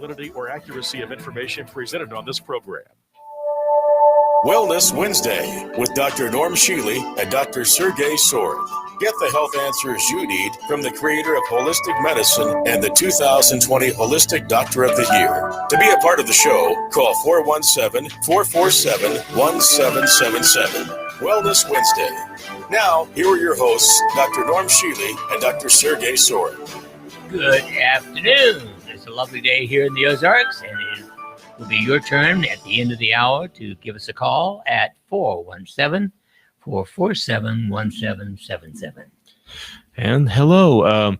Validity or accuracy of information presented on this program. Wellness Wednesday with Dr. Norm Shealy and Dr. Sergey-Sorin. Get the health answers you need from the creator of Holistic Medicine and the 2020 Holistic Doctor of the Year. To be a part of the show, call 417-447-1777. Wellness Wednesday. Now, here are your hosts, Dr. Norm Shealy and Dr. Sergey-Sorin. Good afternoon. It's a lovely day here in the Ozarks, and it will be your turn at the end of the hour to give us a call at 417-447-1777. And hello.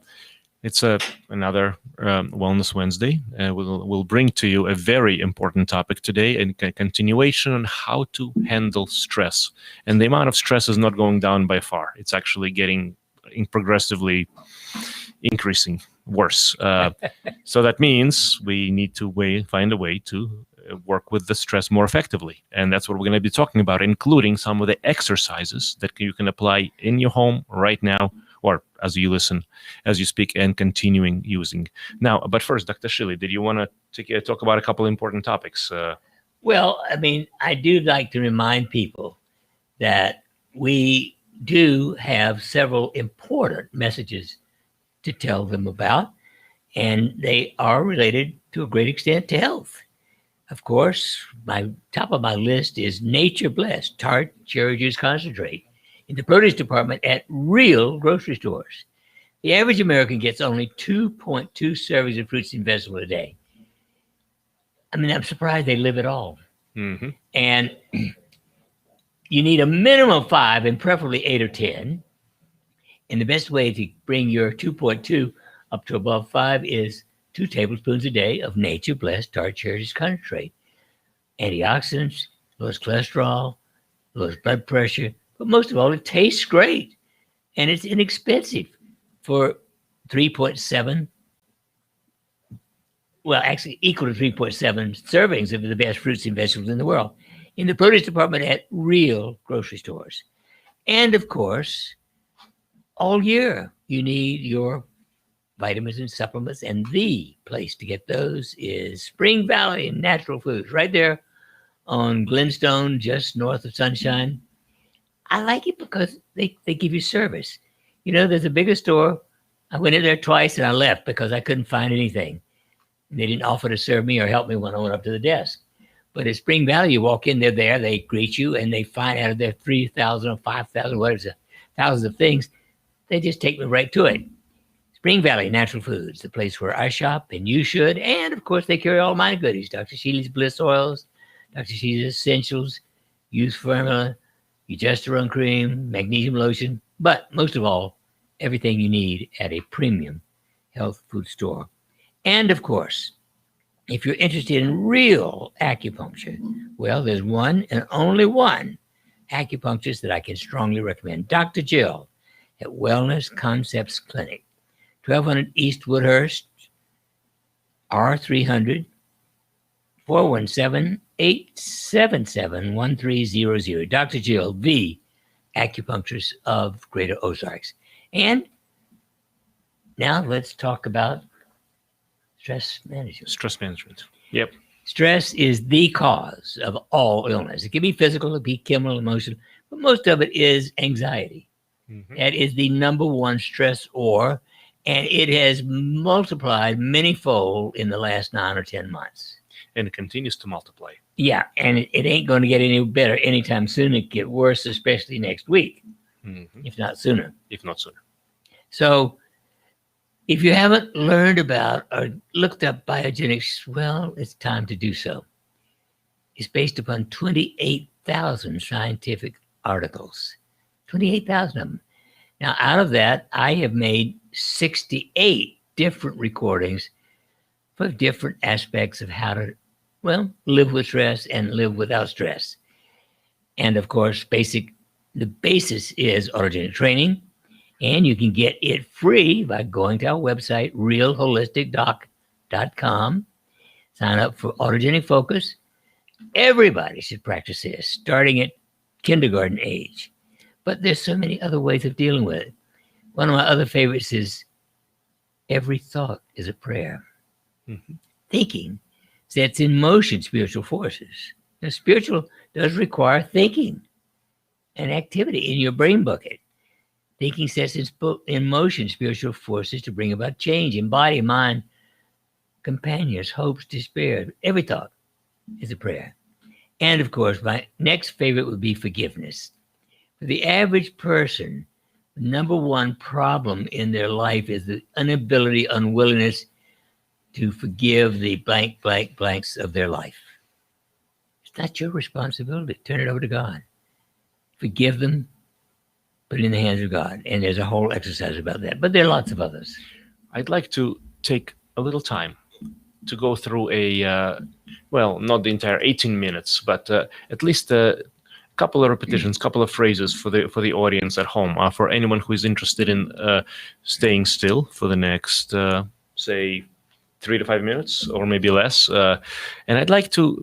It's another Wellness Wednesday. We'll bring to you a very important topic today, and a continuation on how to handle stress. And the amount of stress is not going down by far. It's actually getting progressively increasing worse. So that means we need to find a way to work with the stress more effectively. And that's what we're going to be talking about, including some of the exercises that you can apply in your home right now, or as you listen, as you speak, and continuing using. Now, but first, Dr. Shealy, did you want to talk about a couple important topics? Well, I do like to remind people that we do have several important messages to tell them about, and they are related to a great extent to health. Of course, my top of my list is Nature Blessed Tart Cherry Juice Concentrate in the produce department at real grocery stores. The average American gets only 2.2 servings of fruits and vegetables a day. I'm surprised they live at all. Mm-hmm. And you need a minimum of 5 and preferably 8 or 10. And the best way to bring your 2.2 up to above 5 is 2 tablespoons a day of Nature Blessed Tart Cherry Juice Concentrate. Antioxidants, lowers cholesterol, lowers blood pressure, but most of all, it tastes great. And it's inexpensive for 3.7, well, actually equal to 3.7 servings of the best fruits and vegetables in the world in the produce department at real grocery stores. And of course, all year, you need your vitamins and supplements, and the place to get those is Spring Valley Natural Foods, right there on Glenstone, just north of Sunshine. I like it because they give you service. There's a bigger store. I went in there twice and I left because I couldn't find anything. They didn't offer to serve me or help me when I went up to the desk. But at Spring Valley, you walk in, they're there, they greet you, and they find out of their 3,000 or 5,000, whatever, thousands of things. They just take me right to it. Spring Valley Natural Foods, the place where I shop, and you should. And, of course, they carry all my goodies. Dr. Shealy's Bliss Oils, Dr. Shealy's Essentials, Youth Formula, Eugesterone Cream, Magnesium Lotion, but most of all, everything you need at a premium health food store. And, of course, if you're interested in real acupuncture, well, there's one and only one acupuncturist that I can strongly recommend, Dr. Jill at Wellness Concepts Clinic, 1200 East Woodhurst, R300, 417-877-1300. Dr. Jill, the acupuncturist of Greater Ozarks. And now let's talk about stress management. Stress management. Yep. Stress is the cause of all illness. It can be physical, it can be chemical, emotional, but most of it is anxiety. Mm-hmm. That is the number one stressor, and it has multiplied many-fold in the last 9 or 10 months. And it continues to multiply. Yeah, and it ain't going to get any better anytime soon. It get worse, especially next week, if not sooner. So if you haven't learned about or looked up Biogenics, well, it's time to do so. It's based upon 28,000 scientific articles. 28,000 of them. Now, out of that, I have made 68 different recordings for different aspects of how to, live with stress and live without stress. And of course, the basis is Autogenic Training, and you can get it free by going to our website, realholisticdoc.com. Sign up for Autogenic Focus. Everybody should practice this, starting at kindergarten age. But there's so many other ways of dealing with it. One of my other favorites is every thought is a prayer. Mm-hmm. Thinking sets in motion spiritual forces. Now, spiritual does require thinking and activity in your brain bucket. Thinking sets in motion spiritual forces to bring about change in body, mind, companions, hopes, despair. Every thought is a prayer. And of course, my next favorite would be forgiveness. For the average person, the number one problem in their life is the inability, unwillingness to forgive the blanks of their life. It's not your responsibility. Turn it over to God. Forgive them, put it in the hands of God. And there's a whole exercise about that. But there are lots of others. I'd like to take a little time to go through not the entire 18 minutes, but at least a couple of repetitions, couple of phrases for the audience at home, for anyone who is interested in staying still for the next, say, 3 to 5 minutes, or maybe less. And I'd like to,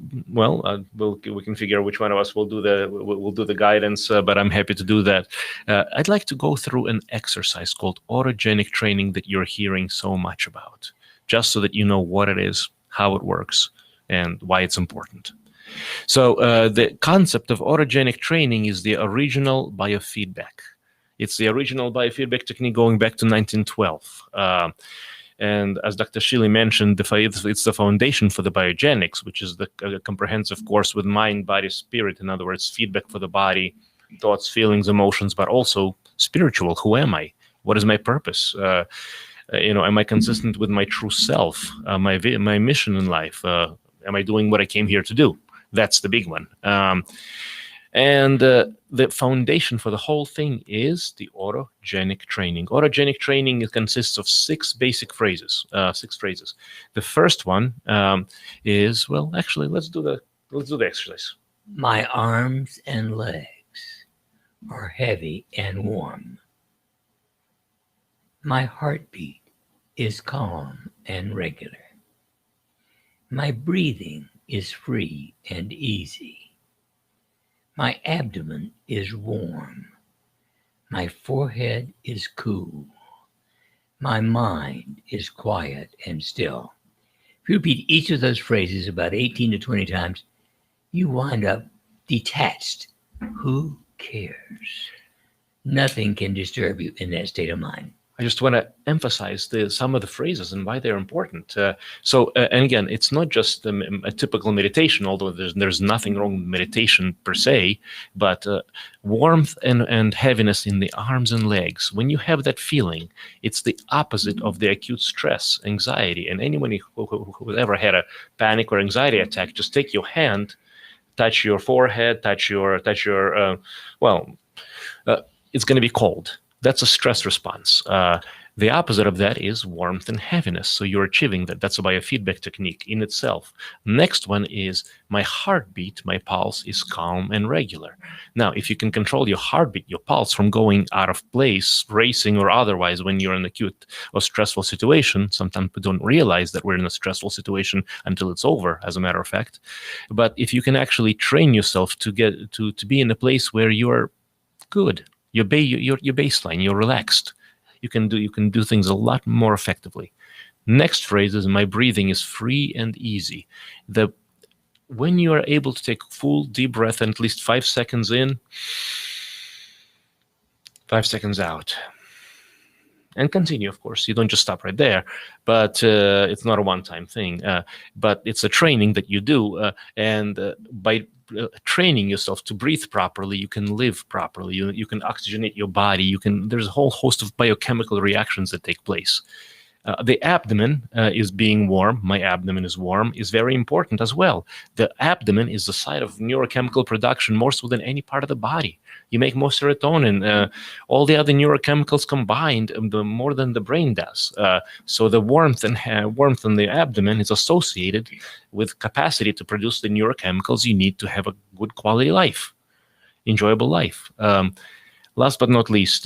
we can figure which one of us will do the guidance, but I'm happy to do that. I'd like to go through an exercise called Autogenic Training that you're hearing so much about, just so that you know what it is, how it works, and why it's important. So the concept of autogenic training is the original biofeedback. It's the original biofeedback technique going back to 1912. And as Dr. Shealy mentioned, it's the foundation for the biogenics, which is the comprehensive course with mind, body, spirit. In other words, feedback for the body, thoughts, feelings, emotions, but also spiritual. Who am I? What is my purpose? Am I consistent with my true self, my mission in life? Am I doing what I came here to do? That's the big one. And the foundation for the whole thing is the autogenic training. Autogenic training consists of 6 basic phrases. 6 phrases. The first one is, let's do the exercise. My arms and legs are heavy and warm. My heartbeat is calm and regular. My breathing is free and easy. My abdomen is warm. My forehead is cool. My mind is quiet and still. If you repeat each of those phrases about 18 to 20 times, you wind up detached. Who cares? Nothing can disturb you in that state of mind. I just want to emphasize some of the phrases and why they're important. And again, it's not just a typical meditation, although there's nothing wrong with meditation per se, but warmth and heaviness in the arms and legs. When you have that feeling, it's the opposite of the acute stress, anxiety. And anyone who ever had a panic or anxiety attack, just take your hand, touch your forehead, it's going to be cold. That's a stress response. The opposite of that is warmth and heaviness. So you're achieving that. That's a biofeedback technique in itself. Next one is my heartbeat, my pulse is calm and regular. Now, if you can control your heartbeat, your pulse from going out of place, racing or otherwise when you're in an acute or stressful situation, sometimes we don't realize that we're in a stressful situation until it's over, as a matter of fact. But if you can actually train yourself to get to be in a place where you're good, your baseline, you're relaxed. You can do things a lot more effectively. Next phrase is my breathing is free and easy. When you are able to take full deep breath and at least 5 seconds in, 5 seconds out, and continue, of course. You don't just stop right there, but it's not a one-time thing. But it's a training that you do, and by training yourself to breathe properly, you can live properly. You can oxygenate your body. There's a whole host of biochemical reactions that take place. The abdomen is being warm. My abdomen is warm is very important as well. The abdomen is the site of neurochemical production more so than any part of the body. You make more serotonin. All the other neurochemicals combined, more than the brain does. So the warmth in the abdomen is associated with capacity to produce the neurochemicals you need to have a good quality life, enjoyable life. Last but not least,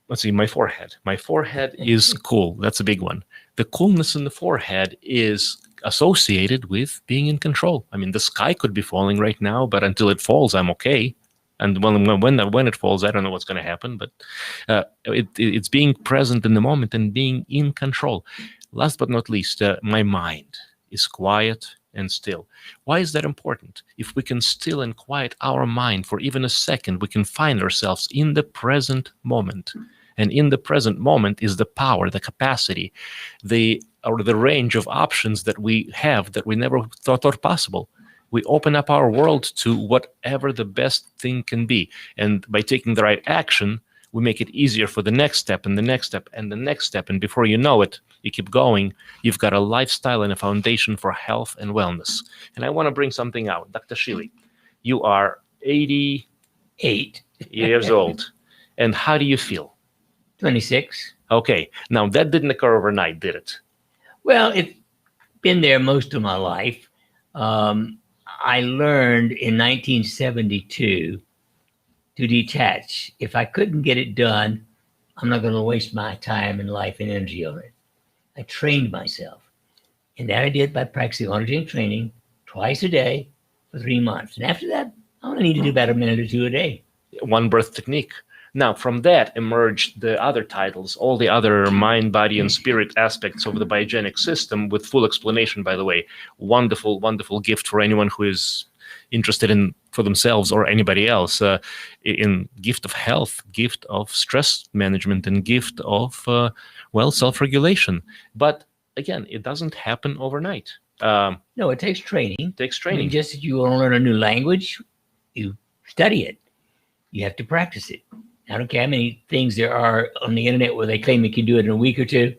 let's see, my forehead. My forehead is cool. That's a big one. The coolness in the forehead is associated with being in control. I mean, the sky could be falling right now, but until it falls, I'm okay. And when it falls, I don't know what's going to happen, but it's being present in the moment and being in control. last but not least, my mind is quiet and still. Why is that important? If we can still and quiet our mind for even a second, we can find ourselves in the present moment. And in the present moment is the power, the capacity, the range of options that we have that we never thought possible. We open up our world to whatever the best thing can be. And by taking the right action, we make it easier for the next step and the next step and the next step. And before you know it, you keep going. You've got a lifestyle and a foundation for health and wellness. And I want to bring something out. Dr. Shealy, you are 88 years old. And how do you feel? 26. Okay. Now, that didn't occur overnight, did it? Well, it's been there most of my life. I learned in 1972 to detach. If I couldn't get it done, I'm not going to waste my time and life and energy on it. I trained myself. And that I did by practicing Autogenic Training twice a day for 3 months. And after that, I only need to do about a minute or two a day. One breath technique. Now, from that emerged the other titles, all the other mind, body, and spirit aspects of the Biogenic system with full explanation, by the way. Wonderful, wonderful gift for anyone who is interested in for themselves or anybody else, in gift of health, gift of stress management, and gift of, self-regulation. But again, it doesn't happen overnight. No, it takes training. It takes I training. mean, just as you want to learn a new language, you study it. You have to practice it. I don't care how many things there are on the internet where they claim you can do it in a week or two.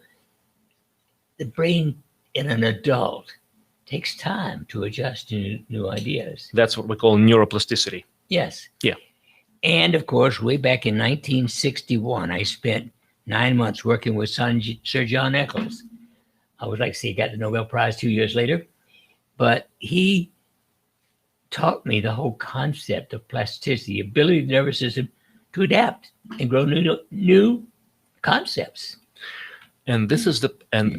The brain in an adult takes time to adjust to new ideas. That's what we call neuroplasticity. Yes. Yeah. And of course, way back in 1961, I spent 9 months working with Sir John Eccles. I would like to say he got the Nobel Prize 2 years later, but he taught me the whole concept of plasticity, the ability of the nervous system to adapt and grow new concepts. And this is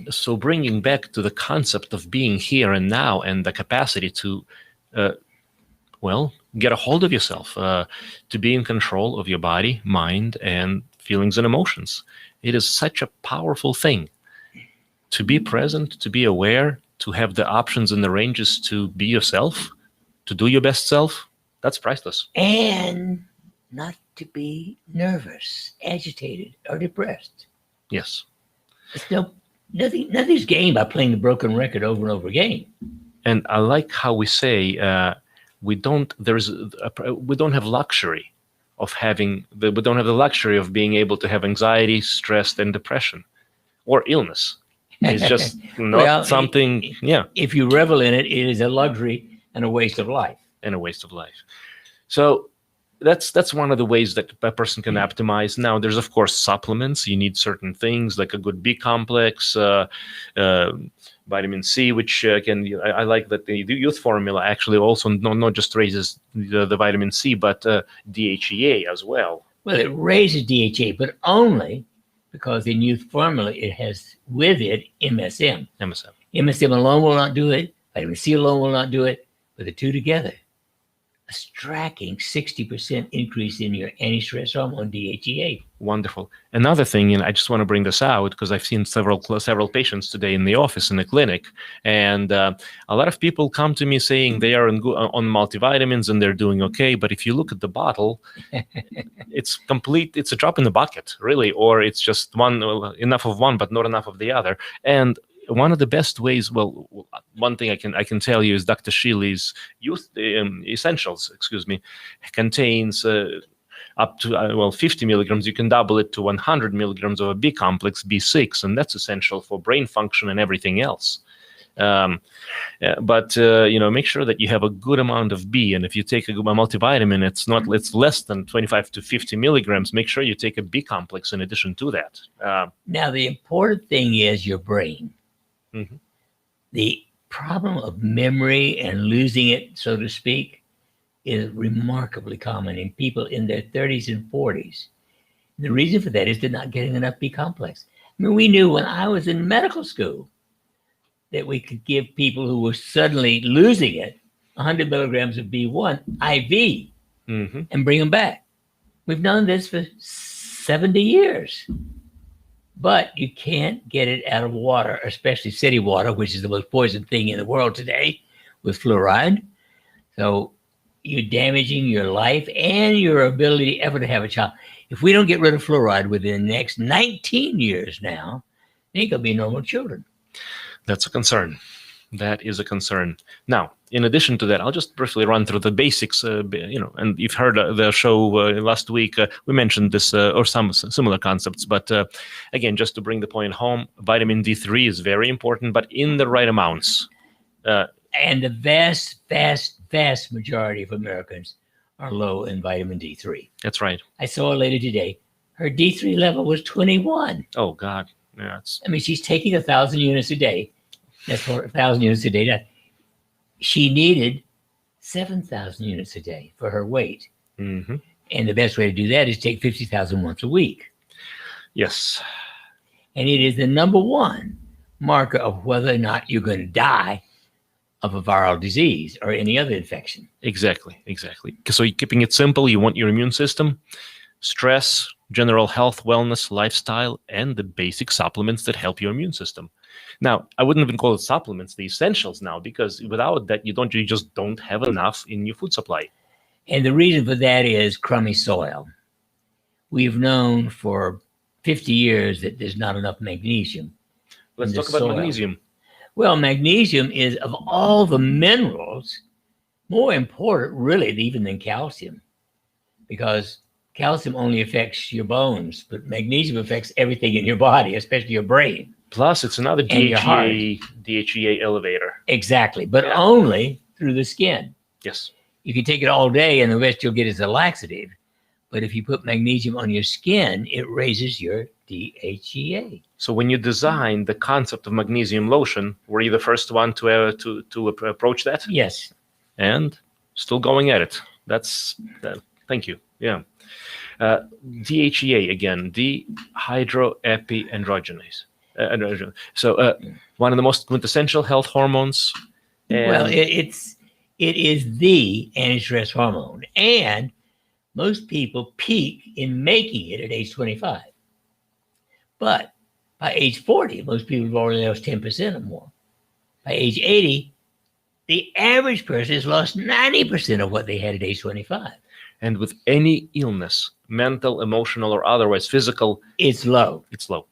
so bringing back to the concept of being here and now and the capacity to, get a hold of yourself, to be in control of your body, mind, and feelings and emotions. It is such a powerful thing to be present, to be aware, to have the options and the ranges to be yourself, to do your best self. That's priceless. And not to be nervous, agitated, or depressed. Yes. It's nothing's gained by playing the broken record over and over again. And I like how we say we don't have luxury of we don't have the luxury of being able to have anxiety, stress, and depression, or illness. It's just not something. If you revel in it, it is a luxury and a waste of life. So that's one of the ways that a person can optimize. Now, there's of course supplements. You need certain things like a good B complex, vitamin C, which I like that the youth formula actually also not just raises the vitamin C, but DHEA as well. Well, it raises DHEA, but only because in youth formula it has with it MSM. MSM alone will not do it. Vitamin C alone will not do it. But the two together, a striking 60% increase in your anti-stress hormone DHEA. Wonderful. Another thing, and I just want to bring this out because I've seen several patients today in the office, in the clinic, and a lot of people come to me saying they are on multivitamins and they're doing okay, but if you look at the bottle, it's a drop in the bucket, really, or it's just enough of one but not enough of the other. And one of the best ways, one thing I can tell you is Dr. Shealy's Youth Essentials, contains up to 50 milligrams. You can double it to 100 milligrams of a B complex, B6, and that's essential for brain function and everything else. But make sure that you have a good amount of B, and if you take a multivitamin, it's less than 25 to 50 milligrams. Make sure you take a B complex in addition to that. Now, the important thing is your brain. Mm-hmm. The problem of memory and losing it, so to speak, is remarkably common in people in their 30s and 40s. The reason for that is they're not getting enough B complex. I mean, we knew when I was in medical school that we could give people who were suddenly losing it 100 milligrams of B1 IV and bring them back. We've known this for 70 years. but you can't get it out of water, especially city water, which is the most poison thing in the world today with fluoride. So you're damaging your life and your ability ever to have a child. If we don't get rid of fluoride within the next 19 years now, they ain't gonna be normal children. That's a concern. That is a concern. Now, in addition to that, I'll just briefly run through the basics. And you've heard the show last week. We mentioned this or some similar concepts, but again, just to bring the point home, vitamin D3 is very important, but in the right amounts. And the vast majority of Americans are low in vitamin D3. That's right. I saw a lady today. Her D3 level was 21. Oh God, yeah. I mean, she's taking 1,000 units a day. That's 1,000 units a day. Now, she needed 7,000 units a day for her weight. Mm-hmm. And the best way to do that is take 50,000 once a week. Yes. And it is the number one marker of whether or not you're going to die of a viral disease or any other infection. Exactly. So you're keeping it simple. You want your immune system, stress, general health, wellness, lifestyle, and the basic supplements that help your immune system. Now, I wouldn't even call it supplements, the essentials now, because without that, you just don't have enough in your food supply. And the reason for that is crummy soil. We've known for 50 years that there's not enough magnesium. Let's talk about magnesium. Well, magnesium is, of all the minerals, more important really even than calcium, because calcium only affects your bones, but magnesium affects everything in your body, especially your brain. Plus, it's another DHEA elevator. Exactly, but only through the skin. Yes. You can take it all day and the rest you'll get is a laxative. But if you put magnesium on your skin, it raises your DHEA. So when you designed the concept of magnesium lotion, were you the first one to approach that? Yes. And still going at it. Thank you. Yeah. DHEA, again, dehydroepiandrogenase. So one of the most quintessential health hormones. Well, it is the anti-stress hormone, and most people peak in making it at age 25. But by age 40, most people have already lost 10% or more. By age 80, the average person has lost 90% of what they had at age 25. And with any illness, mental, emotional, or otherwise physical, it's low. It's low.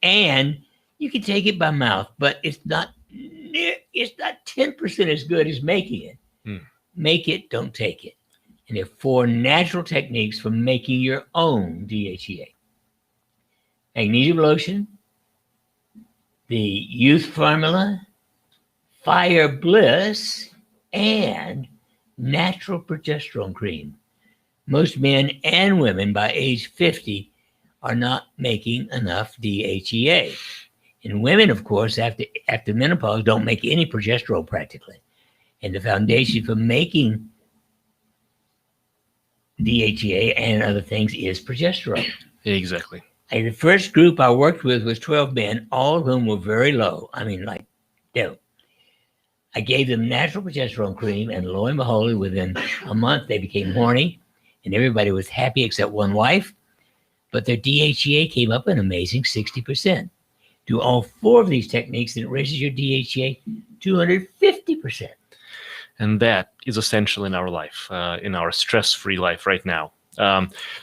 And you can take it by mouth, but it's not 10% as good as making it. Make it, don't take it. And there are 4 natural techniques for making your own DHEA. Magnesium lotion, the youth formula, Fire Bliss, and natural progesterone cream. Most men and women by age 50 are not making enough DHEA. And women, of course, after menopause, don't make any progesterone practically. And the foundation for making DHEA and other things is progesterone. Exactly. The first group I worked with was 12 men, all of whom were very low. I mean, like, dope. I gave them natural progesterone cream, and lo and behold, within a month, they became horny, and everybody was happy except one wife. But their DHEA came up an amazing 60%. Do all 4 of these techniques, and it raises your DHEA 250%. And that is essential in our life, in our stress-free life right now.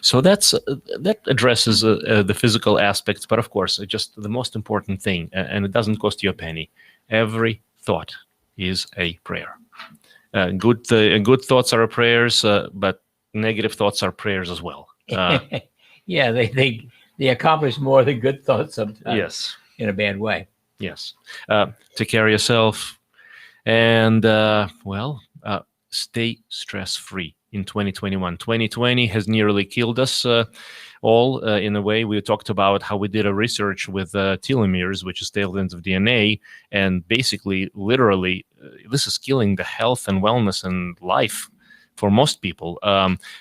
So that addresses the physical aspects, but of course, just the most important thing, and it doesn't cost you a penny. Every thought is a prayer. Good thoughts are prayers, but negative thoughts are prayers as well. Yeah, they accomplish more than good thoughts sometimes. Yes. In a bad way. Yes. Take care of yourself, and stay stress-free in 2021. 2020 has nearly killed us all in a way. We talked about how we did a research with telomeres, which is tail ends of DNA, and basically, literally, this is killing the health and wellness and life for most people.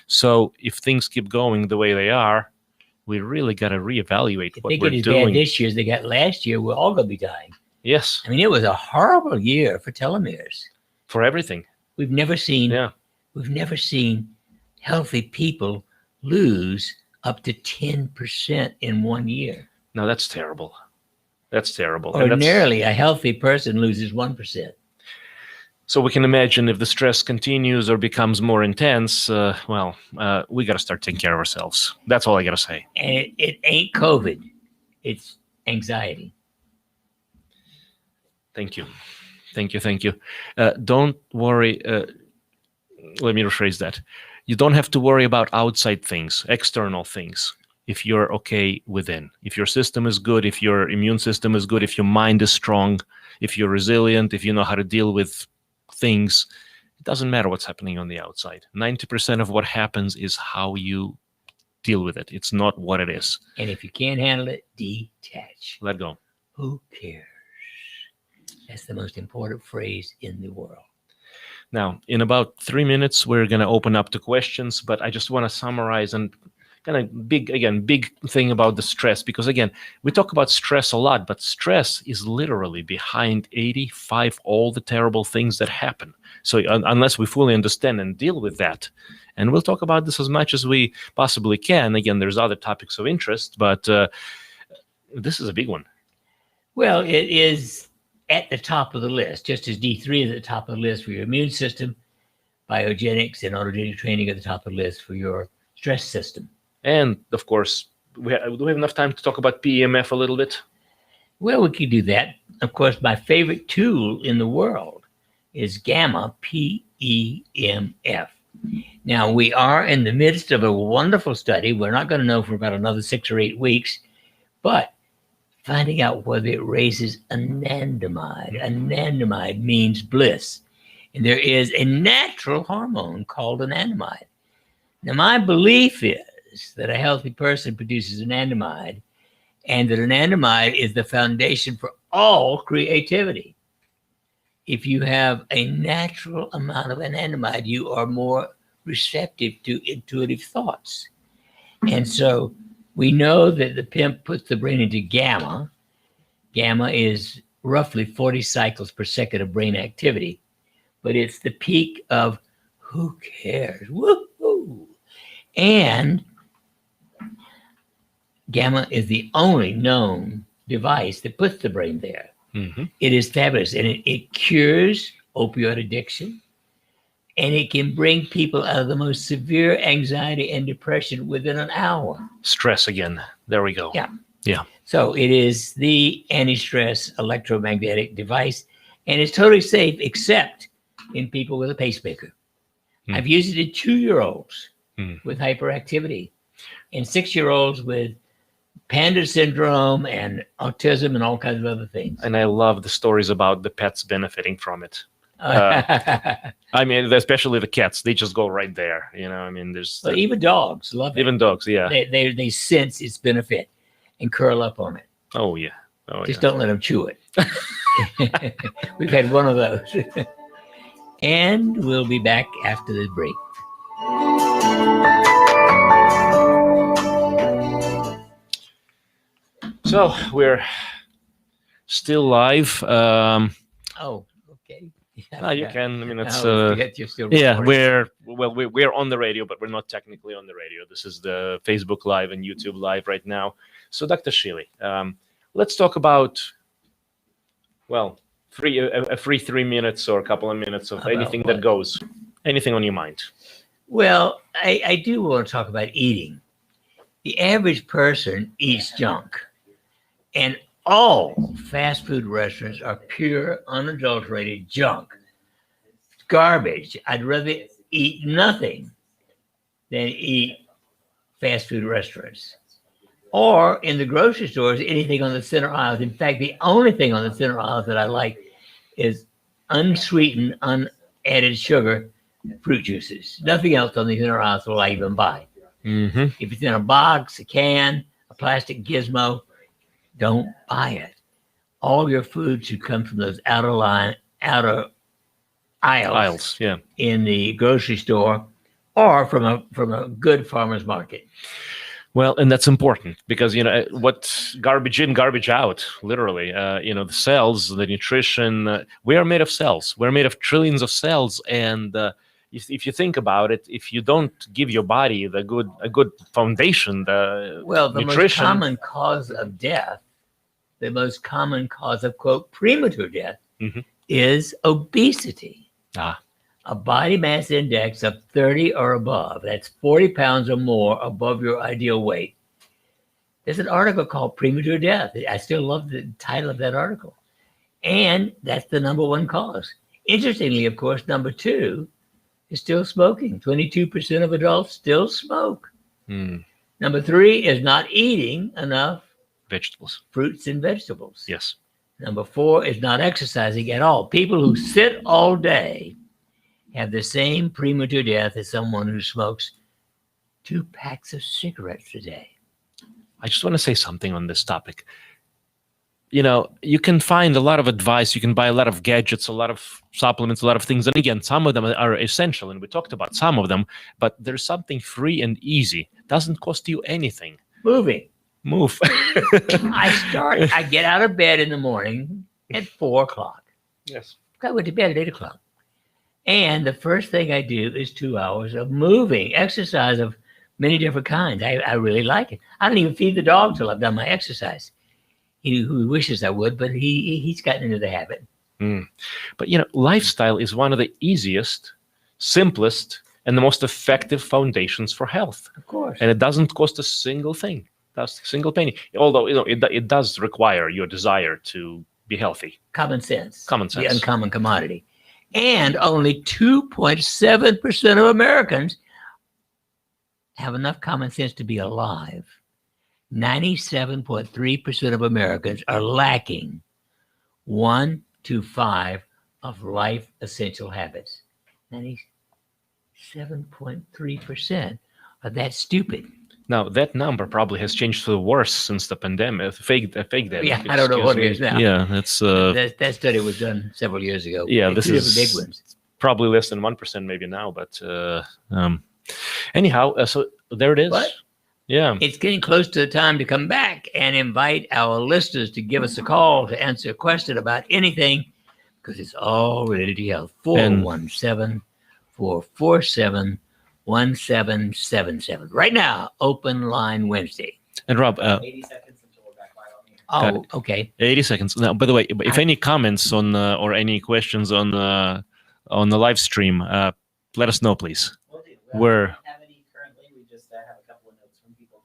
So if things keep going the way they are, we really got to reevaluate what we're doing. If they get as bad this year as they got last year, we're all going to be dying. Yes. I mean, it was a horrible year for telomeres. For everything. We've never seen healthy people lose up to 10% in 1 year. Now that's terrible. That's terrible. And Ordinarily, a healthy person loses 1%. so we can imagine if the stress continues or becomes more intense, we got to start taking care of ourselves. That's all I got to say. And it ain't COVID. It's anxiety. Thank you. Don't worry. Let me rephrase that. You don't have to worry about outside things, external things, if you're okay within. If your system is good, if your immune system is good, if your mind is strong, if you're resilient, if you know how to deal with things, it doesn't matter what's happening on the outside. 90% of what happens is how you deal with it. It's not what it is. And if you can't handle it, detach. Let go. Who cares? That's the most important phrase in the world. Now, in about 3 minutes, we're going to open up to questions, but I just want to summarize and kind of big thing about the stress, because again, we talk about stress a lot, but stress is literally behind 85 all the terrible things that happen. So unless we fully understand and deal with that, and we'll talk about this as much as we possibly can. Again, there's other topics of interest, but this is a big one. Well, it is at the top of the list, just as D3 is at the top of the list for your immune system, Biogenics and Autogenic Training at the top of the list for your stress system. And of course, do we have enough time to talk about PEMF a little bit? Well, we could do that. Of course, my favorite tool in the world is gamma PEMF. Now, we are in the midst of a wonderful study. We're not going to know for about another 6 or 8 weeks, but finding out whether it raises anandamide. Anandamide means bliss. And there is a natural hormone called anandamide. Now, my belief is that a healthy person produces anandamide, and that anandamide is the foundation for all creativity. If you have a natural amount of anandamide, you are more receptive to intuitive thoughts. And so we know that the PEMF puts the brain into gamma. Gamma is roughly 40 cycles per second of brain activity, but it's the peak of who cares? Woohoo! And gamma is the only known device that puts the brain there. Mm-hmm. It is fabulous, and it cures opioid addiction, and it can bring people out of the most severe anxiety and depression within an hour. Stress again. There we go. Yeah. So it is the anti-stress electromagnetic device, and it's totally safe except in people with a pacemaker. I've used it in 2-year-olds with hyperactivity, and 6-year-olds with panda syndrome and autism and all kinds of other things. And I love the stories about the pets benefiting from it. I mean, especially the cats, they just go right there. You know, I mean, Well, even dogs love it. Even dogs, yeah. They sense its benefit and curl up on it. Oh, yeah. Just don't let them chew it. We've had one of those. And we'll be back after this break. So we're still live. Oh, okay. You can. I mean, it's you're still yeah. recording. We're on the radio, but we're not technically on the radio. This is the Facebook Live and YouTube Live right now. So, Dr. Shealy, let's talk about a free 3 minutes or a couple of minutes of anything that goes, anything on your mind. Well, I do want to talk about eating. The average person eats junk, and all fast food restaurants are pure, unadulterated junk. Garbage. I'd rather eat nothing than eat fast food restaurants. Or in the grocery stores, anything on the center aisles. In fact, the only thing on the center aisles that I like is unsweetened, unadded sugar fruit juices. Nothing else on the center aisles will I even buy. Mm-hmm. If it's in a box, a can, a plastic gizmo, don't buy it. All your food should come from those outer aisles Yeah. in the grocery store, or from a good farmer's market. Well, and that's important because, you know, what garbage in, garbage out, literally, you know, the cells, the nutrition, we are made of cells. We're made of trillions of cells. And if you think about it, if you don't give your body a good foundation, the Well, the nutrition, most common cause of death, the most common cause of, quote, premature death Mhm. is obesity. Ah. A body mass index of 30 or above, that's 40 pounds or more above your ideal weight. There's an article called Premature Death. I still love the title of that article. And that's the number one cause. Interestingly, of course, number two is still smoking. 22% of adults still smoke. Number three is not eating enough vegetables. fruits and vegetables. Yes. Number four is not exercising at all. People who sit all day have the same premature death as someone who smokes 2 packs of cigarettes a day. I just want to say something on this topic. You know, you can find a lot of advice. You can buy a lot of gadgets, a lot of supplements, a lot of things. And again, some of them are essential, and we talked about some of them, but there's something free and easy. Doesn't cost you anything. Moving. Move. I get out of bed in the morning at 4 o'clock. Yes. I went to bed at 8 o'clock. And the first thing I do is 2 hours of moving, exercise of many different kinds. I really like it. I don't even feed the dog till I've done my exercise. He wishes I would, but he's gotten into the habit. But, you know, lifestyle is one of the easiest, simplest, and the most effective foundations for health. Of course. And it doesn't cost a single thing. That's a single penny. Although, you know, it does require your desire to be healthy. Common sense. Common sense. The uncommon commodity. And only 2.7% of Americans have enough common sense to be alive. 97.3% of Americans are lacking 1 to 5 of life essential habits. 97.3% are that stupid. Now, that number probably has changed for the worse since the pandemic, fake data. Yeah, I don't know what it is now. Yeah, that's... that study was done several years ago. Yeah, this is big ones. Probably less than 1% maybe now, but anyhow, so there it is. What? Yeah. It's getting close to the time to come back and invite our listeners to give us a call to answer a question about anything, because it's all related to health. 417-447-1777. Right now, open line Wednesday. And Rob, 80 seconds until we're back live on the air. Oh, okay. 80 seconds. Now, by the way, if any comments on or any questions on the live stream, let us know, please. We'll do. We're- don't have any currently. We just have a couple of notes from people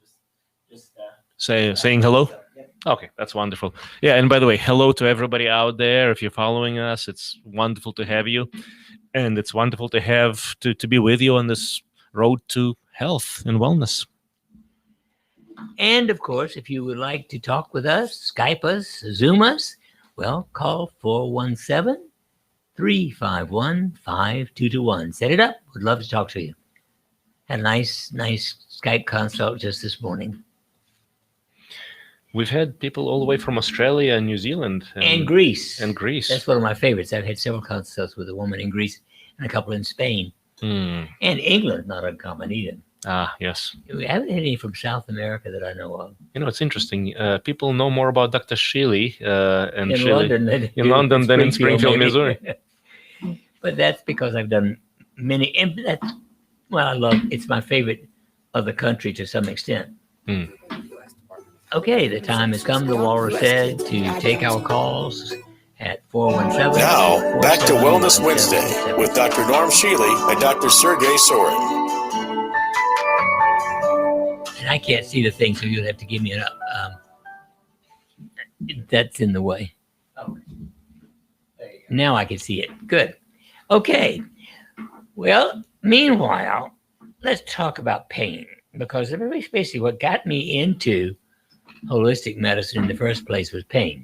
just saying hello. So, yep. Okay, that's wonderful. Yeah, and by the way, hello to everybody out there. If you're following us, it's wonderful to have you, and it's wonderful to have to be with you on this road to health and wellness. And of course, if you would like to talk with us, Skype us, Zoom us, well, call 417-351-5221. Set it up. Would love to talk to you. Had a nice Skype consult just this morning. We've had people all the way from Australia and New Zealand And Greece. And Greece. That's one of my favorites. I've had several consults with a woman in Greece and a couple in Spain. And England, not uncommon either. Ah, yes. We haven't had any from South America that I know of. You know, it's interesting. People know more about Dr. Shealy and In Shealy London than in Springfield, maybe. Missouri. But that's because I've done many. And that's, well, I love. It's my favorite of the country to some extent. Okay, the time has come, the Walrus said, to take our calls at 417. Now, back to Wellness Wednesday with Dr. Norm Shealy and Dr. Sergey-Sorin. And I can't see the thing, so you'll have to give me an up. That's in the way. Okay. There you go. Now I can see it. Good. Okay. Well, meanwhile, let's talk about pain, because basically what got me into holistic medicine in the first place was pain.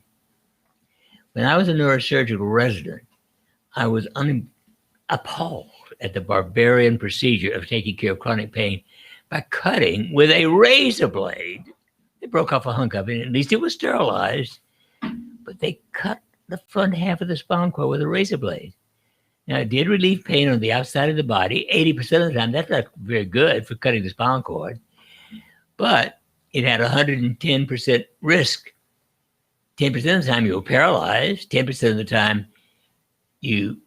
When I was a neurosurgical resident, I was appalled at the barbarian procedure of taking care of chronic pain by cutting with a razor blade. They broke off a hunk of it, and at least it was sterilized, but they cut the front half of the spinal cord with a razor blade. Now, it did relieve pain on the outside of the body 80% of the time. That's not very good for cutting the spinal cord, but it had 110% risk. 10% of the time you were paralyzed, 10% of the time you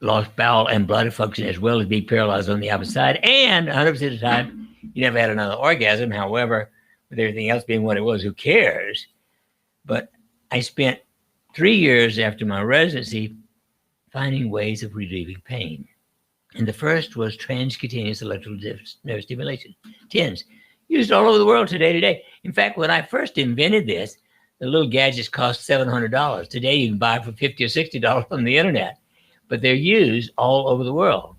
lost bowel and bladder function as well as being paralyzed on the opposite side. And 100% of the time, you never had another orgasm. However, with everything else being what it was, who cares? But I spent 3 years after my residency finding ways of relieving pain. And the first was transcutaneous electrical nerve stimulation, TENS, used all over the world today. In fact, when I first invented this, the little gadgets cost $700. Today, you can buy it for $50 or $60 on the internet, but they're used all over the world.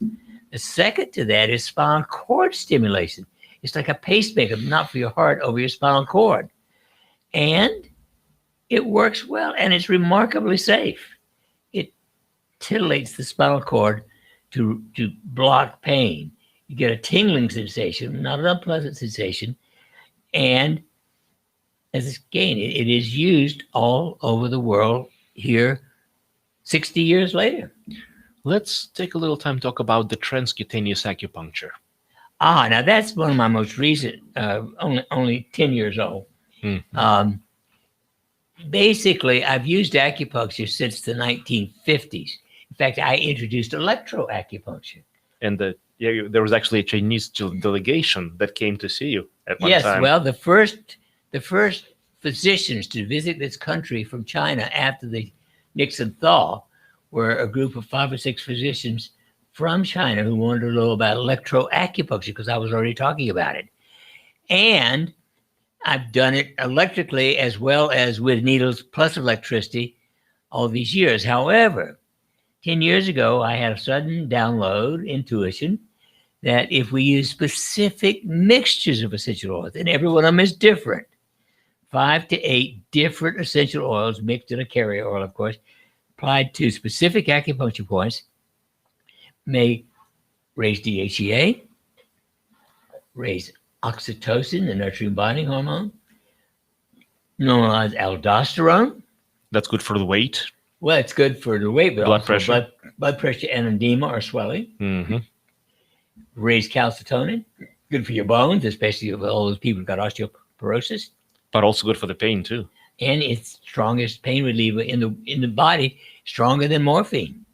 The second to that is spinal cord stimulation. It's like a pacemaker, not for your heart, over your spinal cord. And it works well, and it's remarkably safe. It titillates the spinal cord to block pain. You get a tingling sensation, not an unpleasant sensation. And it is used all over the world here 60 years later. Let's take a little time to talk about the transcutaneous acupuncture. Now that's one of my most recent, only 10 years old. Basically, I've used acupuncture since the 1950s. In fact, I introduced electroacupuncture. And there was actually a Chinese delegation that came to see you at one time. Yes, well, the first physicians to visit this country from China after the Nixon thaw were a group of 5 or 6 physicians from China who wanted to know about electroacupuncture because I was already talking about it. And I've done it electrically as well as with needles plus electricity all these years. However, 10 years ago, I had a sudden download, intuition, that if we use specific mixtures of essential oils, and every one of them is different, 5 to 8 different essential oils mixed in a carrier oil, of course, applied to specific acupuncture points, may raise DHEA, raise oxytocin, the nurturing bonding hormone, normalize aldosterone. That's good for the weight. Well, it's good for the weight, but Blood also pressure. blood pressure and edema or swelling. Mm-hmm. Raise calcitonin, good for your bones, especially with all those people who got osteoporosis. But also good for the pain too. And it's strongest pain reliever in the body, stronger than morphine.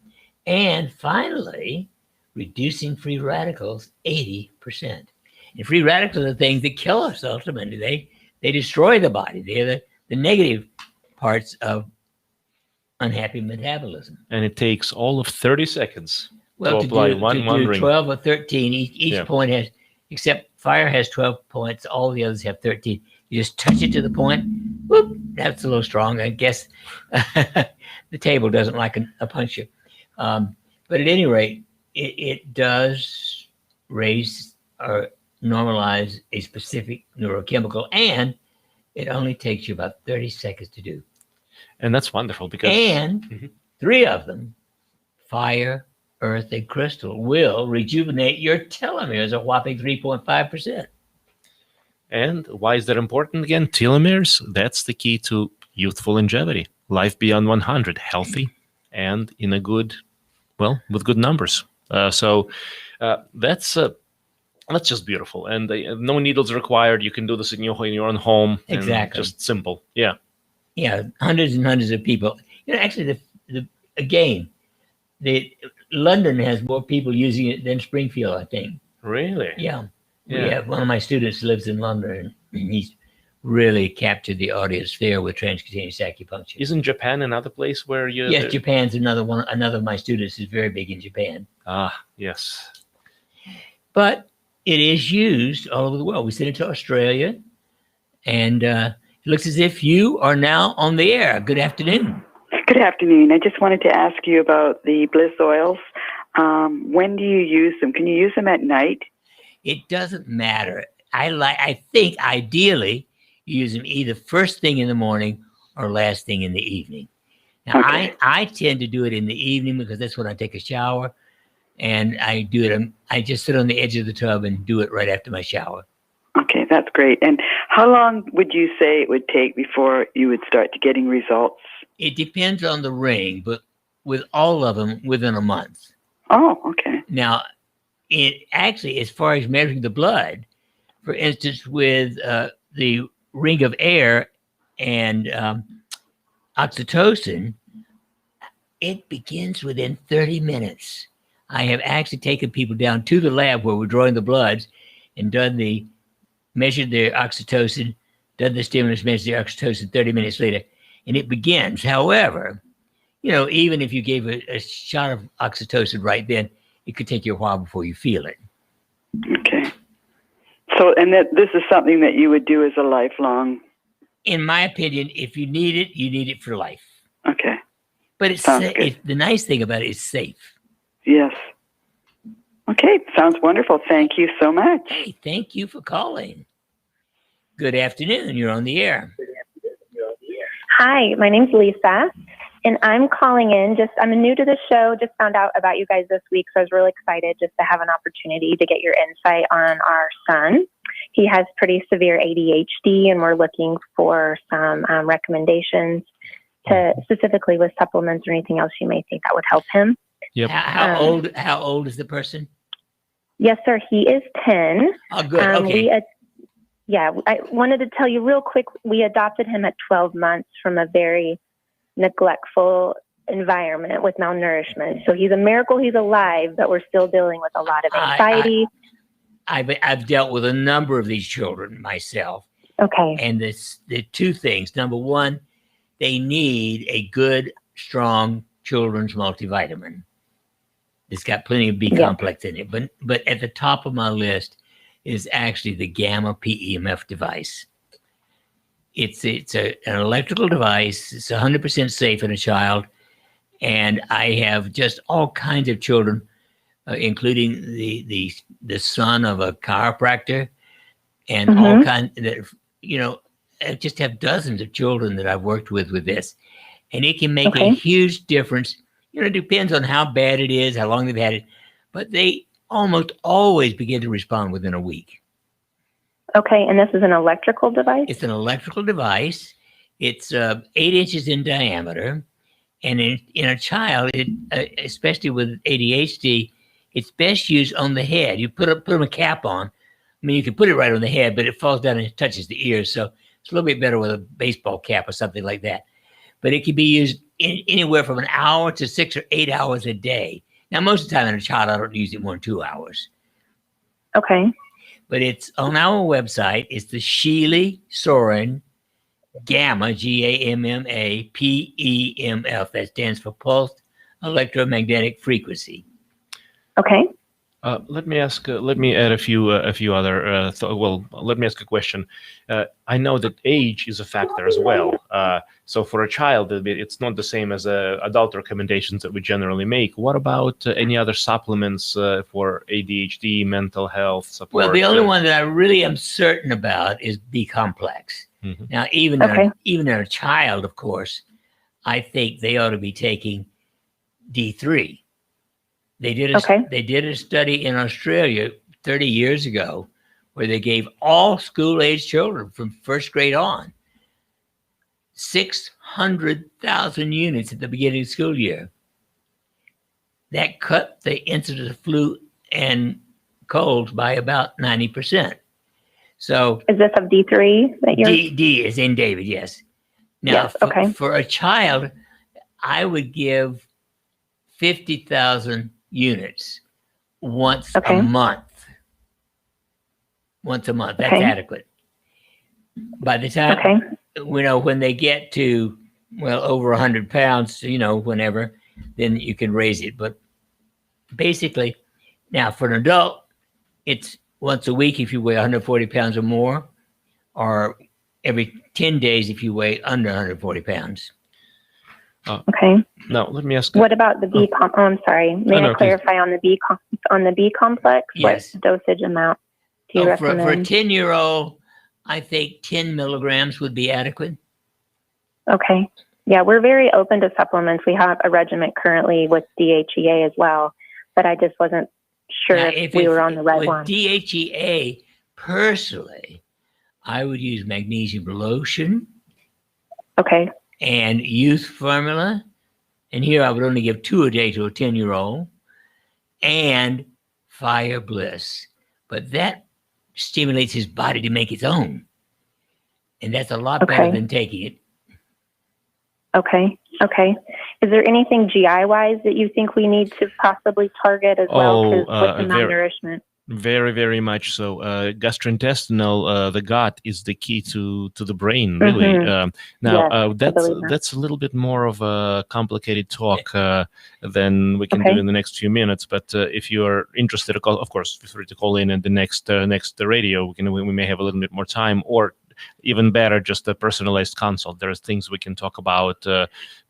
And finally, reducing free radicals 80%. And free radicals are the things that kill us ultimately. They destroy the body. They're the negative parts of unhappy metabolism. And it takes all of 30 seconds Well, to apply one do ring. 12 or 13. Each Yeah. point has, except fire has 12 points. All the others have 13. You just touch it to the point. Whoop, that's a little strong. I guess the table doesn't like a puncture. But at any rate, it does raise or normalize a specific neurochemical, and it only takes you about 30 seconds to do. And that's wonderful because And 3 of them, fire, earth, and crystal, will rejuvenate your telomeres a whopping 3.5%. And why is that important again? Telomeres, that's the key to youthful longevity. Life beyond 100, healthy and in a good, well, with good numbers. So that's just beautiful. And no needles required. You can do this in your own home. Exactly. Just simple. Yeah. Yeah, hundreds and hundreds of people. Actually, London has more people using it than Springfield, I think. Really? Yeah. Yeah. We have one of my students lives in London, and he's really captured the audience there with transcutaneous acupuncture. Isn't Japan another place where you... Yes, Japan's another one. Another of my students is very big in Japan. Yes. But it is used all over the world. We sent it to Australia, and it looks as if you are now on the air. Good afternoon. Good afternoon. I just wanted to ask you about the bliss oils. When do you use them? Can you use them at night? It doesn't matter. I think ideally you use them either first thing in the morning or last thing in the evening. Now, Okay. I tend to do it in the evening because that's when I take a shower, and I do it. I just sit on the edge of the tub and do it right after my shower. Okay, that's great. And how long would you say it would take before you would start to getting results? It depends on the ring, but with all of them, within a month. Oh, okay. Now, it actually, as far as measuring the blood, for instance, with the ring of air and oxytocin, it begins within 30 minutes. I have actually taken people down to the lab where we're drawing the bloods and measured their oxytocin, done the stimulus, measured their oxytocin 30 minutes later, and it begins. However, even if you gave a shot of oxytocin right then, it could take you a while before you feel it. Okay. So, and this is something that you would do as a lifelong. In my opinion, if you need it for life. Okay. But the nice thing about it is safe. Yes. Okay. Sounds wonderful. Thank you so much. Hey, thank you for calling. Good afternoon. You're on the air. Hi, my name's Lisa, and I'm calling in. I'm new to the show, just found out about you guys this week, so I was really excited just to have an opportunity to get your insight on our son. He has pretty severe ADHD, and we're looking for some recommendations specifically with supplements or anything else you may think that would help him. Yep. How old is the person? Yes, sir. He is 10. Oh, good. Okay. I wanted to tell you real quick, we adopted him at 12 months from a very neglectful environment with malnourishment. So he's a miracle he's alive, but we're still dealing with a lot of anxiety. I've dealt with a number of these children myself. Okay. And the two things. Number one, they need a good, strong children's multivitamin. It's got plenty of B complex in it. But at the top of my list is actually the gamma PEMF device. It's an electrical device. It's 100% safe in a child. And I have just all kinds of children, including the son of a chiropractor, and all kinds that, I just have dozens of children that I've worked with this. And it can make a huge difference. It depends on how bad it is, how long they've had it, but they almost always begin to respond within a week. Okay, and this is an electrical device? It's an electrical device. It's 8 inches in diameter. And in a child, especially with ADHD, it's best used on the head. You put them a cap on. I mean, you can put it right on the head, but it falls down and it touches the ears. So it's a little bit better with a baseball cap or something like that. But it can be used anywhere from an hour to 6 or 8 hours a day. Now, most of the time in a child, I don't use it more than 2 hours. Okay. But it's on our website. It's the Shealy-Sorin Gamma, GAMMA, PEMF. That stands for Pulsed Electromagnetic Frequency. Okay. Let me add a few other. Let me ask a question. I know that age is a factor as well. So for a child, it's not the same as adult recommendations that we generally make. What about any other supplements for ADHD, mental health support? Well, the only one that I really am certain about is B complex. Mm-hmm. Now, even in a child, of course, I think they ought to be taking D3. They did a study in Australia 30 years ago where they gave all school-age children from first grade on 600,000 units at the beginning of the school year. That cut the incidence of flu and colds by about 90%. So is this of D3 that you're? D is in David, yes. Now, for a child, I would give 50,000 units once a month. Once a month, that's adequate. By the time, when they get to, over 100 pounds, whenever, then you can raise it. But basically, now for an adult, it's once a week if you weigh 140 pounds or more, or every 10 days if you weigh under 140 pounds. Now let me ask. What about the B? I'm sorry. May I clarify on the B complex? Yes. What dosage amount do you recommend? For a 10-year-old, I think 10 milligrams would be adequate. Okay. Yeah, we're very open to supplements. We have a regimen currently with DHEA as well, but I just wasn't sure if we were on the right one. With DHEA, personally, I would use magnesium lotion. Okay. And youth formula. And here I would only give 2 a day to a 10-year-old. And Fire Bliss. But that stimulates his body to make its own. And that's a lot better than taking it. Okay. Is Is there anything GI-wise that you think we need to possibly target as well? Because with the malnourishment. Very, very much so. Gastrointestinal, the gut is the key to the brain, really. Now, that's a little bit more of a complicated talk than we can do in the next few minutes. But if you are interested, of course, feel free to call in at the next radio. We may have a little bit more time, or even better, just a personalized consult. There's things we can talk about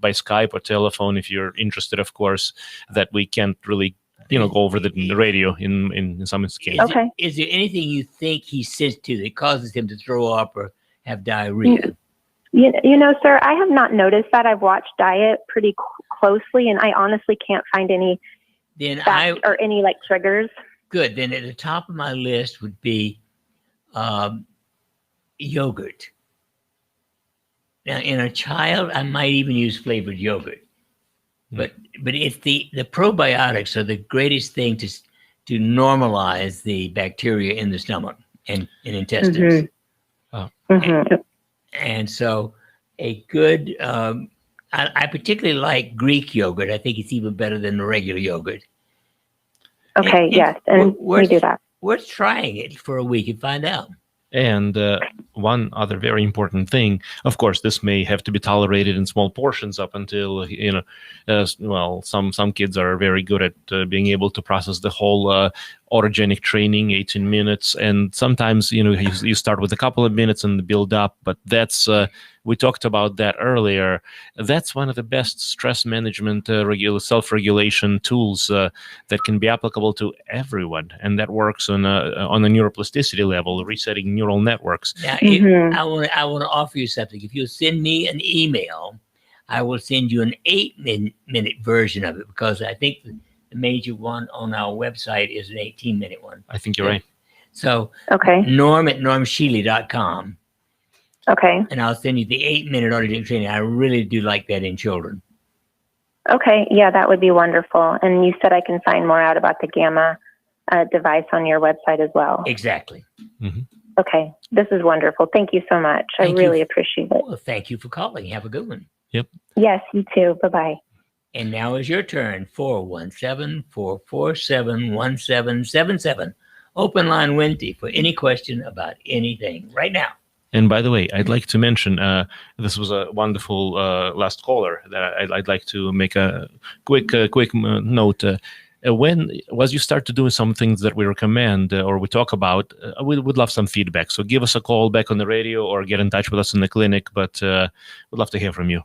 by Skype or telephone if you're interested, of course, that we can't really go over the radio in some cases. Okay. Is there anything you think he's sensitive to that causes him to throw up or have diarrhea? Sir, I have not noticed that. I've watched diet pretty closely, and I honestly can't find any or any triggers. Good. Then at the top of my list would be yogurt. Now, in a child, I might even use flavored yogurt. But it's the probiotics are the greatest thing to normalize the bacteria in the stomach and intestines. And so a good, I particularly like Greek yogurt. I think it's even better than the regular yogurt. Okay, yes, and we do that. Worth trying it for a week and find out. And one other very important thing, of course, this may have to be tolerated in small portions up until, some kids are very good at being able to process the whole autogenic training, 18 minutes. And sometimes, you start with a couple of minutes and build up, but that's, we talked about that earlier. That's one of the best stress management, self-regulation tools that can be applicable to everyone. And that works on a neuroplasticity level, resetting neural networks. Now, I want to offer you something. If you'll send me an email, I will send you an 8-minute version of it, because I think the major one on our website is an 18-minute one. I think you're right. So, Norm at normshealy.com. Okay. And I'll send you the 8-minute Autogenic Training. I really do like that in children. Okay. Yeah, that would be wonderful. And you said I can find more out about the Gamma device on your website as well. Exactly. Okay. This is wonderful. Thank you so much. I really appreciate it. Well, thank you for calling. Have a good one. Yep. Yes, you too. Bye-bye. And now is your turn. 417-447-1777. Open line Wednesday for any question about anything right now. And by the way, I'd like to mention, this was a wonderful last caller that I'd like to make a quick note. When you start to do some things that we recommend or we talk about, we would love some feedback. So give us a call back on the radio or get in touch with us in the clinic, but we'd love to hear from you.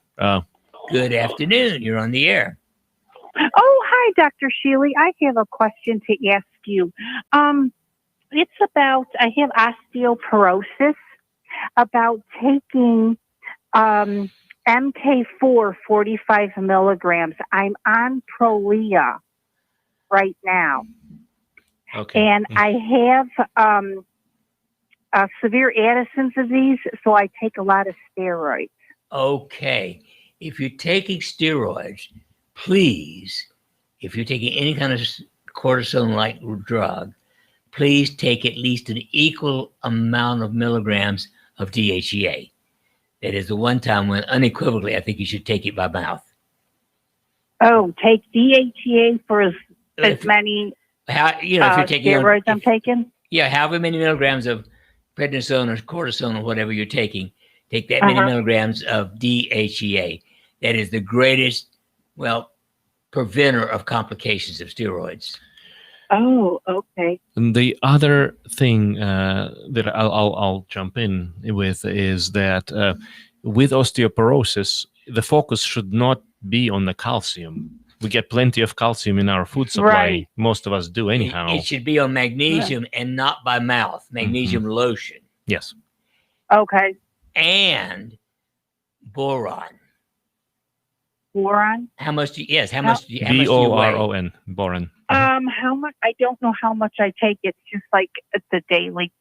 Good afternoon. You're on the air. Oh, hi, Dr. Shealy. I have a question to ask you. It's about, I have osteoporosis, about taking MK4 45 milligrams. I'm on Prolia right now. Okay. And I have severe Addison's disease, so I take a lot of steroids. Okay. If you're taking steroids, please, if you're taking any kind of cortisone-like drug, please take at least an equal amount of milligrams of DHEA. That is the one time when unequivocally I think you should take it by mouth. Oh, take DHEA for as many if you're taking steroids I'm taking? Yeah, however many milligrams of prednisone or cortisone or whatever you're taking, take that many milligrams of DHEA. That is the greatest, preventer of complications of steroids. Oh, okay. And the other thing that I'll jump in with is that with osteoporosis, the focus should not be on the calcium. We get plenty of calcium in our food supply. Right. Most of us do anyhow. It should be on magnesium and not by mouth. Magnesium lotion. Yes. Okay. And boron. Boron? How much do you weigh? BORON, boron. How much? I don't know how much I take. It's just like the daily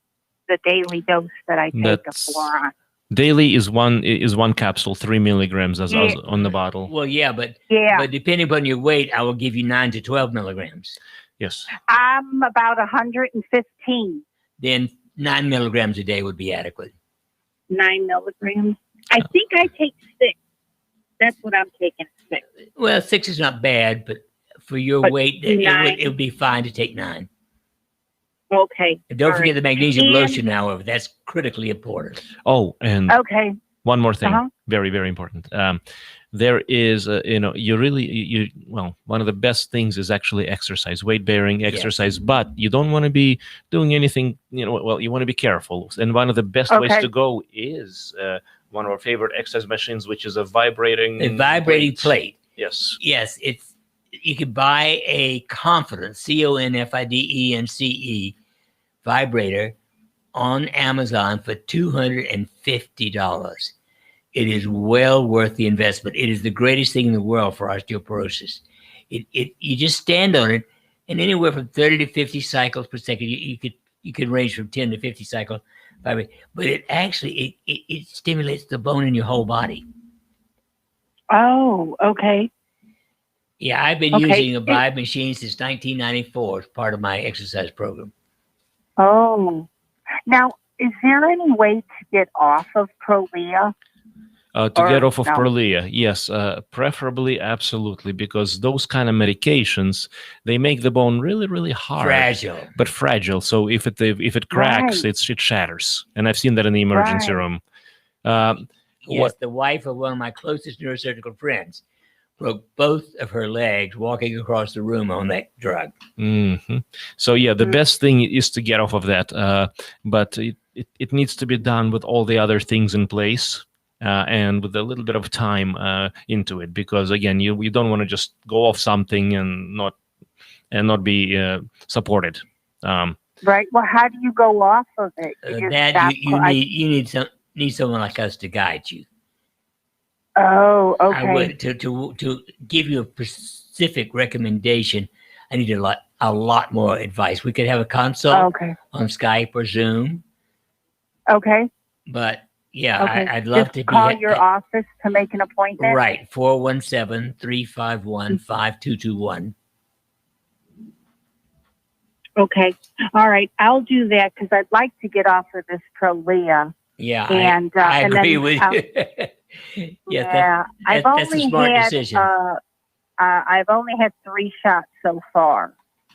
dose that I take of boron. Daily is one capsule, 3 milligrams as on the bottle. Well, but depending upon your weight, I will give you 9 to 12 milligrams. Yes. I'm about 115. Then 9 milligrams a day would be adequate. 9 milligrams. I think I take 6. That's what I'm taking. 6. Well, 6 is not bad, but for your But weight, 9. it would be fine to take 9. Okay. And don't All forget right. the magnesium And- lotion, however. That's critically important. Oh, and Okay. one more thing, Uh-huh. very, very important. There is, one of the best things is actually exercise, weight bearing exercise, but you don't want to be doing anything, you want to be careful. And one of the best ways Okay. to go is one of our favorite exercise machines, which is a vibrating plate. Yes. Yes, you could buy a Confidence, CONFIDENCE vibrator on Amazon for $250. It is well worth the investment. It is the greatest thing in the world for osteoporosis. You just stand on it, and anywhere from 30 to 50 cycles per second, you could range from 10 to 50 cycles. But it actually it stimulates the bone in your whole body. Oh, okay. Yeah, I've been using a Vibe machine since 1994 as part of my exercise program. Oh. Now, is there any way to get off of Prolia? Get off of Prolia, yes, preferably, absolutely, because those kind of medications, they make the bone really, really hard, fragile. So if it cracks, it shatters, and I've seen that in the emergency room. Yes, the wife of one of my closest neurosurgical friends broke both of her legs walking across the room on that drug. Mm-hmm. So yeah, the best thing is to get off of that, but it needs to be done with all the other things in place. And with a little bit of time into it, because again, you don't want to just go off something and not be supported. Right. Well, how do you go off of it? You need someone like us to guide you. Oh, okay. I would to give you a specific recommendation. I need a lot more advice. We could have a consult on Skype or Zoom. Okay. But yeah, okay. I'd love Just to call your office to make an appointment. Right, 417-351-5221. Okay, all right, I'll do that because I'd like to get off of this Prolia. Yeah, and I agree with you. Yeah, that's a smart decision. I've only had 3 shots so far,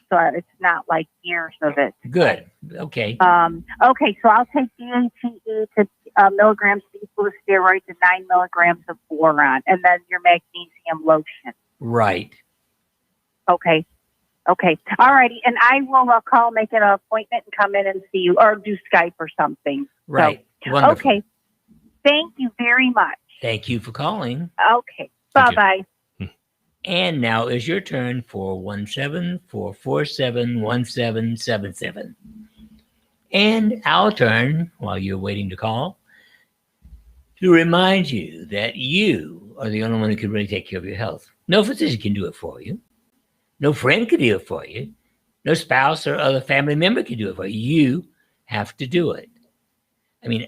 so it's not like years of it. Good. Okay. Okay, so I'll take DHEA to milligrams of steroids and 9 milligrams of boron, and then your magnesium lotion. Right. Okay. Okay. All righty. And I will call, make an appointment, and come in and see you, or do Skype or something. Right. So, wonderful. Okay. Thank you very much. Thank you for calling. Okay. Bye-bye. And now is your turn, 417-447-1777. And our turn, while you're waiting to call, to remind you that you are the only one who can really take care of your health. No physician can do it for you. No friend can do it for you. No spouse or other family member can do it for you. You have to do it. I mean,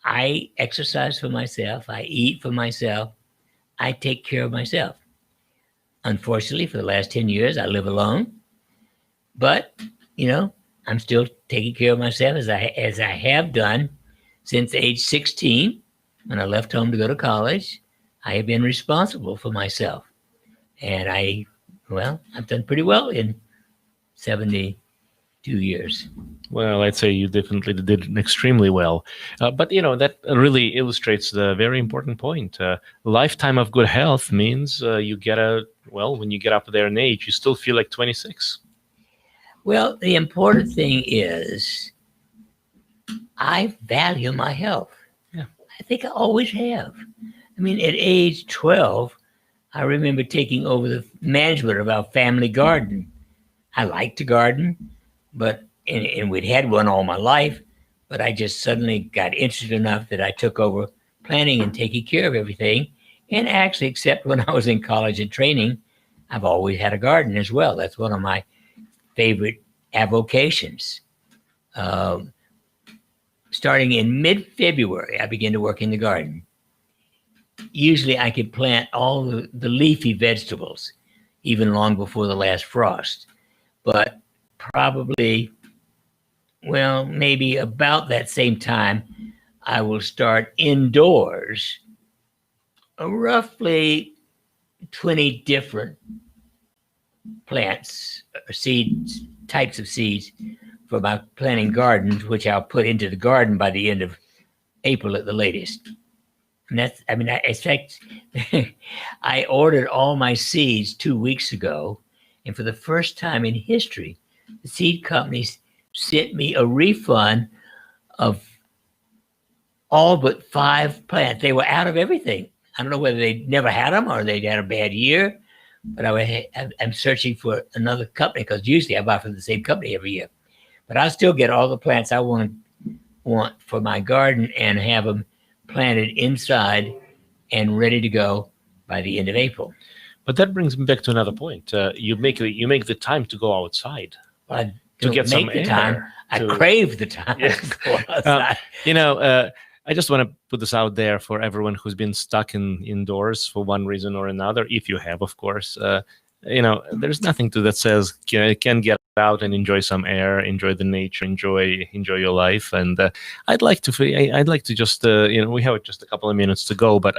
I exercise for myself. I eat for myself. I take care of myself. Unfortunately, for the last 10 years, I live alone. But, I'm still taking care of myself as I have done since age 16. When I left home to go to college, I have been responsible for myself. And I've done pretty well in 72 years. Well, I'd say you definitely did extremely well. But, that really illustrates the very important point. Lifetime of good health means when you get up there in age, you still feel like 26. Well, the important thing is I value my health. Yeah. I think I always have. I mean, at age 12, I remember taking over the management of our family garden. I like to garden, but and we'd had one all my life, but I just suddenly got interested enough that I took over planning and taking care of everything. And actually, except when I was in college and training, I've always had a garden as well. That's one of my favorite avocations. Starting in mid-February, I began to work in the garden. Usually I could plant all the leafy vegetables, even long before the last frost. But probably, maybe about that same time, I will start indoors, roughly 20 different plants or seeds, types of seeds for my planting gardens, which I'll put into the garden by the end of April at the latest. And that's, I mean, I expect I ordered all my seeds 2 weeks ago. And for the first time in history, the seed companies sent me a refund of all but 5 plants. They were out of everything. I don't know whether they never had them or they had a bad year, but I'm searching for another company because usually I buy from the same company every year. But I'll still get all the plants I want for my garden and have them planted inside and ready to go by the end of April. But that brings me back to another point. You make the time to go outside. Well, I To don't get some make the air, time. I to- crave the time Yeah. to go outside. I just want to put this out there for everyone who's been stuck indoors for one reason or another. If you have, of course, there's nothing to that says can get out and enjoy some air, enjoy the nature, enjoy your life. And I'd like to just we have just a couple of minutes to go, but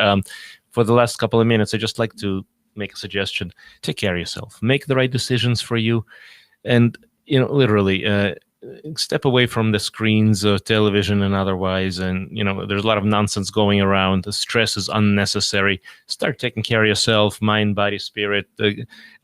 for the last couple of minutes, I'd just like to make a suggestion. Take care of yourself. Make the right decisions for you, and literally. Step away from the screens of television and otherwise, and there's a lot of nonsense going around. The stress is unnecessary. Start taking care of yourself, mind, body, spirit.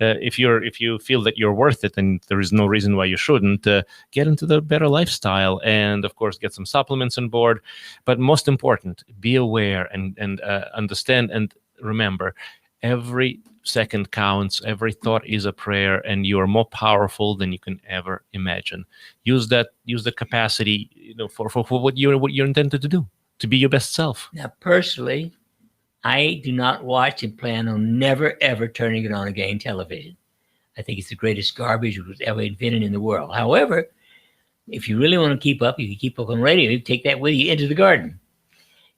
If you feel that you're worth it, and there is no reason why you shouldn't, get into the better lifestyle, and of course get some supplements on board. But most important, be aware and understand and remember, every second counts. Every thought is a prayer, and you are more powerful than you can ever imagine. Use the capacity, for what you're intended to do, to be your best self. Now, personally, I do not watch and plan on never ever turning it on again television. I think it's the greatest garbage that was ever invented in the world. However, if you really want to keep up, you can keep up on radio. You take that with you into the garden.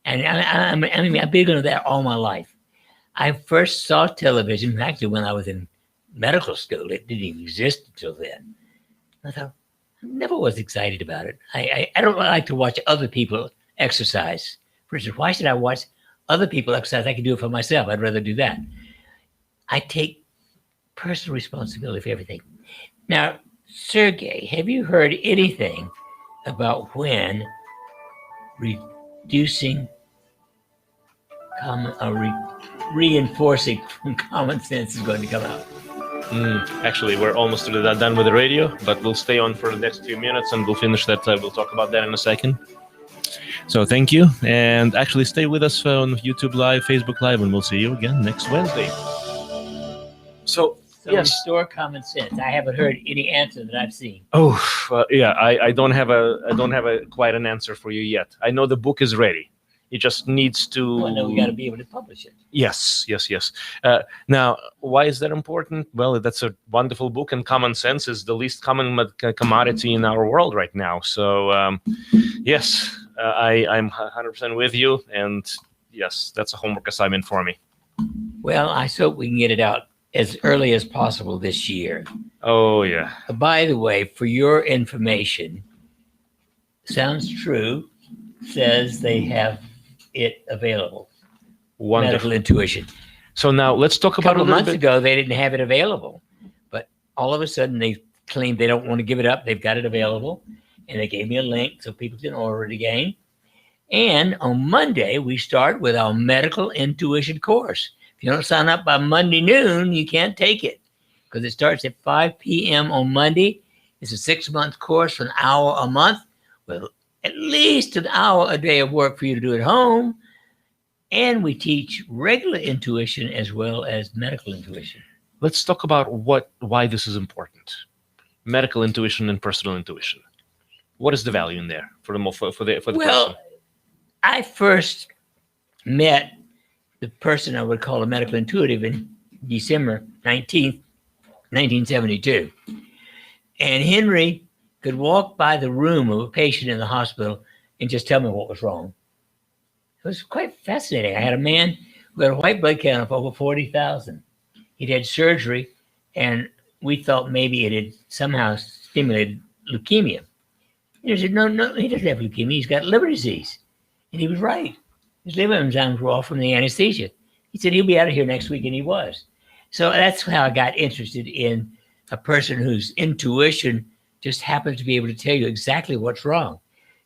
And I've been on that all my life. I first saw television actually when I was in medical school. It didn't even exist until then. I thought, I never was excited about it. I don't like to watch other people exercise. For instance, why should I watch other people exercise? I can do it for myself. I'd rather do that. I take personal responsibility for everything. Now, Sergey, have you heard anything about when reducing reinforcing common sense is going to come out? Actually, we're almost done with the radio, but we'll stay on for the next few minutes and we'll finish that. We'll talk about that in a second. So thank you. And actually stay with us on YouTube Live, Facebook Live, and we'll see you again next Wednesday. So yes. Restore common sense. I haven't heard any answer that I've seen. I don't have a quite an answer for you yet. I know the book is ready. It just needs to. Well, no, we got to be able to publish it. Yes. Now, why is that important? Well, that's a wonderful book, and common sense is the least common commodity in our world right now. So, yes, I'm 100% with you, and yes, that's a homework assignment for me. Well, I hope we can get it out as early as possible this year. Oh, yeah. By the way, for your information, Sounds True says they have it available. Wonderful. Medical intuition. So now let's talk about a couple of months ago, they didn't have it available, but all of a sudden they claim they don't want to give it up. They've got it available, and they gave me a link so people can order it again. And on Monday, we start with our medical intuition course. If you don't sign up by Monday noon, you can't take it because it starts at 5 p.m. on Monday. It's a 6-month course for an hour a month with at least an hour a day of work for you to do at home. And we teach regular intuition as well as medical intuition. Let's talk about why this is important. Medical intuition and personal intuition. What is the value in there for the person? I first met the person I would call a medical intuitive in December 19th, 1972. And Henry could walk by the room of a patient in the hospital and just tell me what was wrong. It was quite fascinating. I had a man who had a white blood count of over 40,000. He'd had surgery, and we thought maybe it had somehow stimulated leukemia. And he said, no, he doesn't have leukemia. He's got liver disease. And he was right. His liver enzymes were off from the anesthesia. He said, he'll be out of here next week, and he was. So that's how I got interested in a person whose intuition just happens to be able to tell you exactly what's wrong.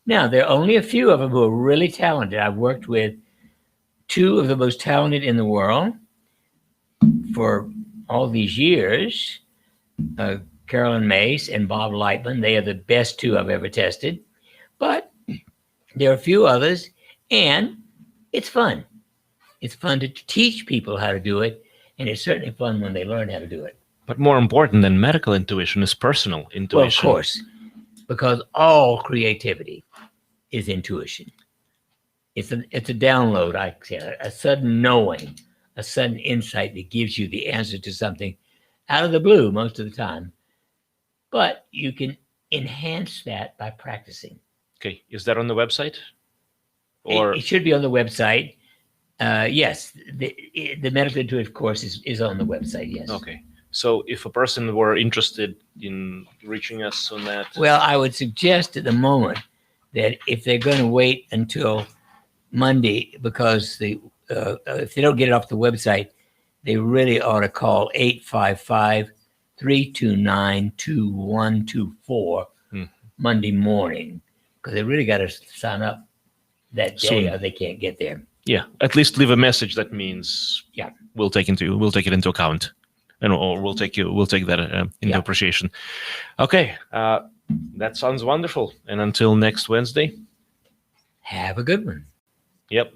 Now, there are only a few of them who are really talented. I've worked with two of the most talented in the world for all these years, Carolyn Mace and Bob Lightman. They are the best two I've ever tested. But there are a few others, and it's fun. It's fun to teach people how to do it, and it's certainly fun when they learn how to do it. But more important than medical intuition is personal intuition. Well, of course, because all creativity is intuition. It's a download, I say, a sudden knowing, a sudden insight that gives you the answer to something out of the blue most of the time. But you can enhance that by practicing. Okay, is that on the website? It should be on the website. Yes, the medical intuitive course is on the website, yes. Okay. So if a person were interested in reaching us on that. Well, I would suggest at the moment that if they're going to wait until Monday, because if they don't get it off the website, they really ought to call 855-329-2124 Monday morning, because they really got to sign up that day or they can't get there. Yeah, at least leave a message that means yeah, we'll take it into account. Or we'll take that into appreciation. Okay, that sounds wonderful. And until next Wednesday, have a good one. Yep.